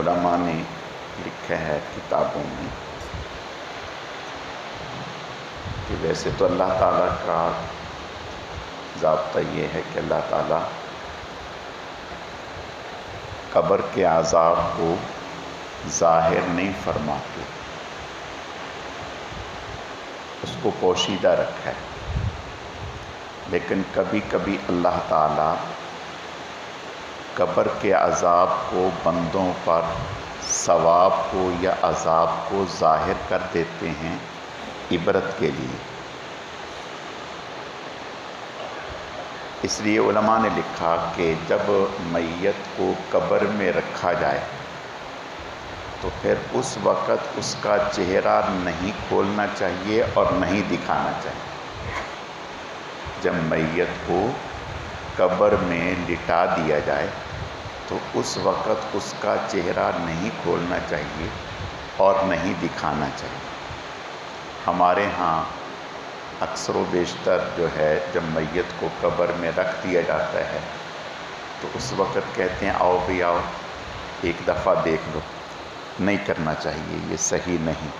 علماء نے لکھا ہے کتابوں میں کہ ویسے تو اللہ تعالیٰ کا ضابطہ یہ ہے کہ اللہ تعالیٰ قبر کے عذاب کو ظاہر نہیں فرماتے، اس کو پوشیدہ رکھا ہے، لیکن کبھی کبھی اللہ تعالیٰ قبر کے عذاب کو بندوں پر ثواب کو یا عذاب کو ظاہر کر دیتے ہیں عبرت کے لیے۔ اس لیے علماء نے لکھا کہ جب میت کو قبر میں رکھا جائے تو پھر اس وقت اس کا چہرہ نہیں کھولنا چاہیے اور نہیں دکھانا چاہیے۔ جب میت کو قبر میں لٹا دیا جائے تو اس وقت اس کا چہرہ نہیں کھولنا چاہیے اور نہیں دکھانا چاہیے۔ ہمارے ہاں اکثر و بیشتر جو ہے جب میت کو قبر میں رکھ دیا جاتا ہے تو اس وقت کہتے ہیں آؤ بھی آؤ ایک دفعہ دیکھ لو، نہیں کرنا چاہیے، یہ صحیح نہیں۔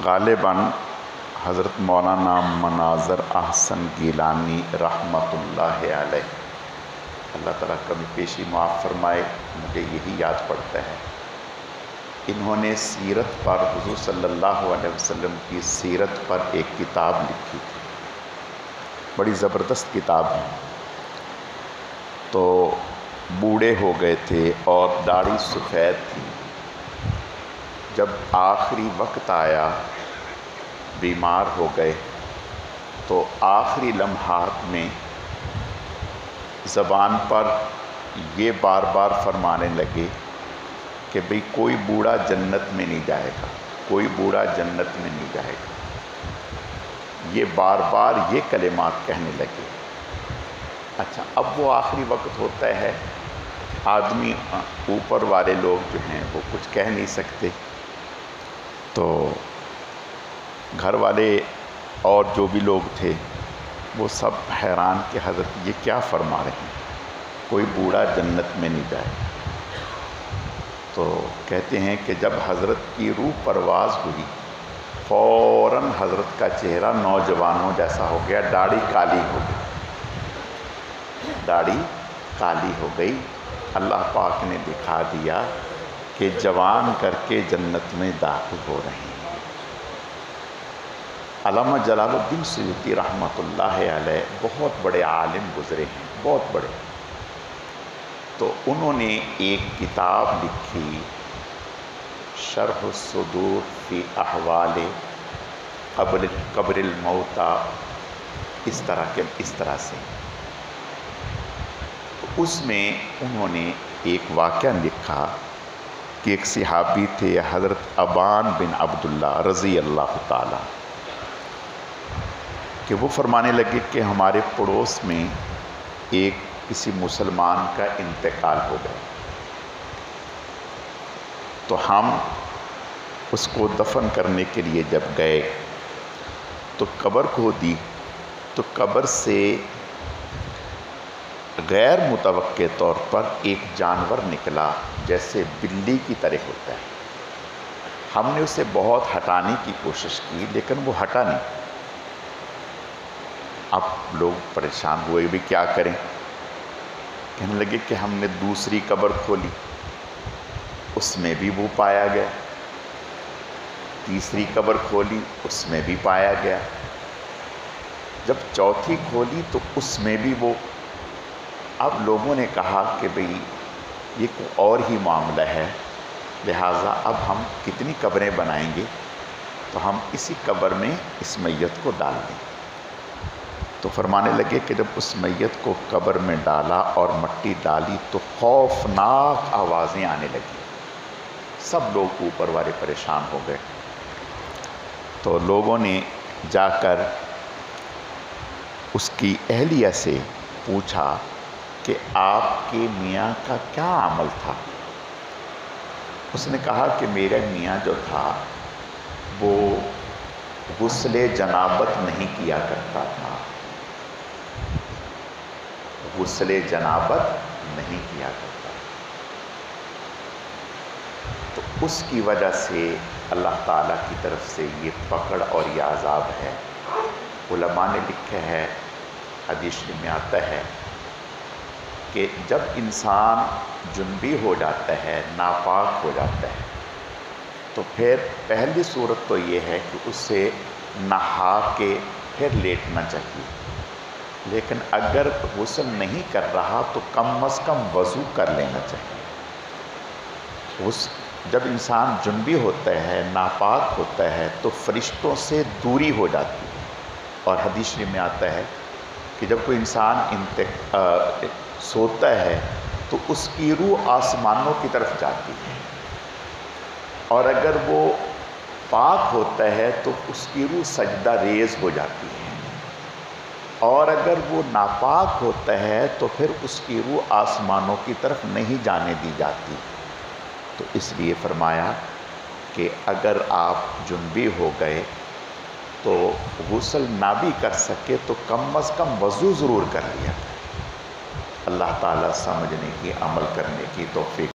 غالباً حضرت مولانا مناظر احسن گیلانی رحمۃ اللہ علیہ، اللہ تعالیٰ کمی پیشی معاف فرمائے، مجھے یہی یاد پڑتا ہے، انہوں نے سیرت پر حضور صلی اللہ علیہ وسلم کی سیرت پر ایک کتاب لکھی تھی، بڑی زبردست کتاب ہے۔ تو بوڑھے ہو گئے تھے اور داڑھی سفید تھی، جب آخری وقت آیا بیمار ہو گئے تو آخری لمحات میں زبان پر یہ بار بار فرمانے لگے کہ بھئی کوئی بوڑھا جنت میں نہیں جائے گا، کوئی بوڑھا جنت میں نہیں جائے گا، یہ بار بار یہ کلمات کہنے لگے۔ اچھا، اب وہ آخری وقت ہوتا ہے، آدمی اوپر والے لوگ جو ہیں وہ کچھ کہہ نہیں سکتے، تو گھر والے اور جو بھی لوگ تھے وہ سب حیران کہ حضرت یہ کیا فرما رہے ہیں، کوئی بوڑھا جنت میں نہیں جائے۔ تو کہتے ہیں کہ جب حضرت کی روح پرواز ہوئی فوراً حضرت کا چہرہ نوجوانوں جیسا ہو گیا، داڑھی کالی ہو گئی، داڑھی کالی ہو گئی۔ اللہ پاک نے دکھا دیا کہ جوان کر کے جنت میں داخل ہو رہے ہیں۔ علامہ جلال الدین سیوطی رحمۃ اللہ علیہ بہت بڑے عالم گزرے ہیں، بہت بڑے، تو انہوں نے ایک کتاب لکھی شرح الصدور فی احوال قبر الموتى، اس طرح سے اس میں انہوں نے ایک واقعہ لکھا کہ ایک صحابی تھے حضرت ابان بن عبداللہ رضی اللہ تعالی، کہ وہ فرمانے لگے کہ ہمارے پڑوس میں ایک کسی مسلمان کا انتقال ہو گیا، تو ہم اس کو دفن کرنے کے لیے جب گئے تو قبر کھودی تو قبر سے غیر متوقع طور پر ایک جانور نکلا جیسے بلی کی طرح ہوتا ہے۔ ہم نے اسے بہت ہٹانے کی کوشش کی لیکن وہ ہٹا نہیں۔ اب لوگ پریشان ہوئے بھی کیا کریں، کہنے لگے کہ ہم نے دوسری قبر کھولی، اس میں بھی وہ پایا گیا، تیسری قبر کھولی، اس میں بھی پایا گیا، جب چوتھی کھولی تو اس میں بھی وہ۔ اب لوگوں نے کہا کہ بھئی یہ کوئی اور ہی معاملہ ہے، لہٰذا اب ہم کتنی قبریں بنائیں گے، تو ہم اسی قبر میں اس میت کو ڈال دیں۔ تو فرمانے لگے کہ جب اس میت کو قبر میں ڈالا اور مٹی ڈالی تو خوفناک آوازیں آنے لگیں، سب لوگ اوپر والے پریشان ہو گئے۔ تو لوگوں نے جا کر اس کی اہلیہ سے پوچھا کہ آپ کے میاں کا کیا عمل تھا؟ اس نے کہا کہ میرے میاں جو تھا وہ غسل جنابت نہیں کیا کرتا تھا، غسل جنابت نہیں کیا کرتا۔ اس کی وجہ سے اللہ تعالیٰ کی طرف سے یہ پکڑ اور یہ عذاب ہے۔ علماء نے لکھا ہے، حدیث میں آتا ہے کہ جب انسان جنبی ہو جاتا ہے، ناپاک ہو جاتا ہے، تو پھر پہلی صورت تو یہ ہے کہ اسے نہا کے پھر لیٹنا چاہیے، لیکن اگر غسل نہیں کر رہا تو کم از کم وضو کر لینا چاہیے۔ جب انسان جنبی ہوتا ہے، ناپاک ہوتا ہے، تو فرشتوں سے دوری ہو جاتی ہے، اور حدیث میں آتا ہے کہ جب کوئی انسان سوتا ہے تو اس کی روح آسمانوں کی طرف جاتی ہے، اور اگر وہ پاک ہوتا ہے تو اس کی روح سجدہ ریز ہو جاتی ہے، اور اگر وہ ناپاک ہوتا ہے تو پھر اس کی روح آسمانوں کی طرف نہیں جانے دی جاتی۔ تو اس لیے فرمایا کہ اگر آپ جنبی ہو گئے تو غسل نہ بھی کر سکے تو کم از کم وضو ضرور کر لیا۔ اللہ تعالیٰ سمجھنے کی، عمل کرنے کی توفیق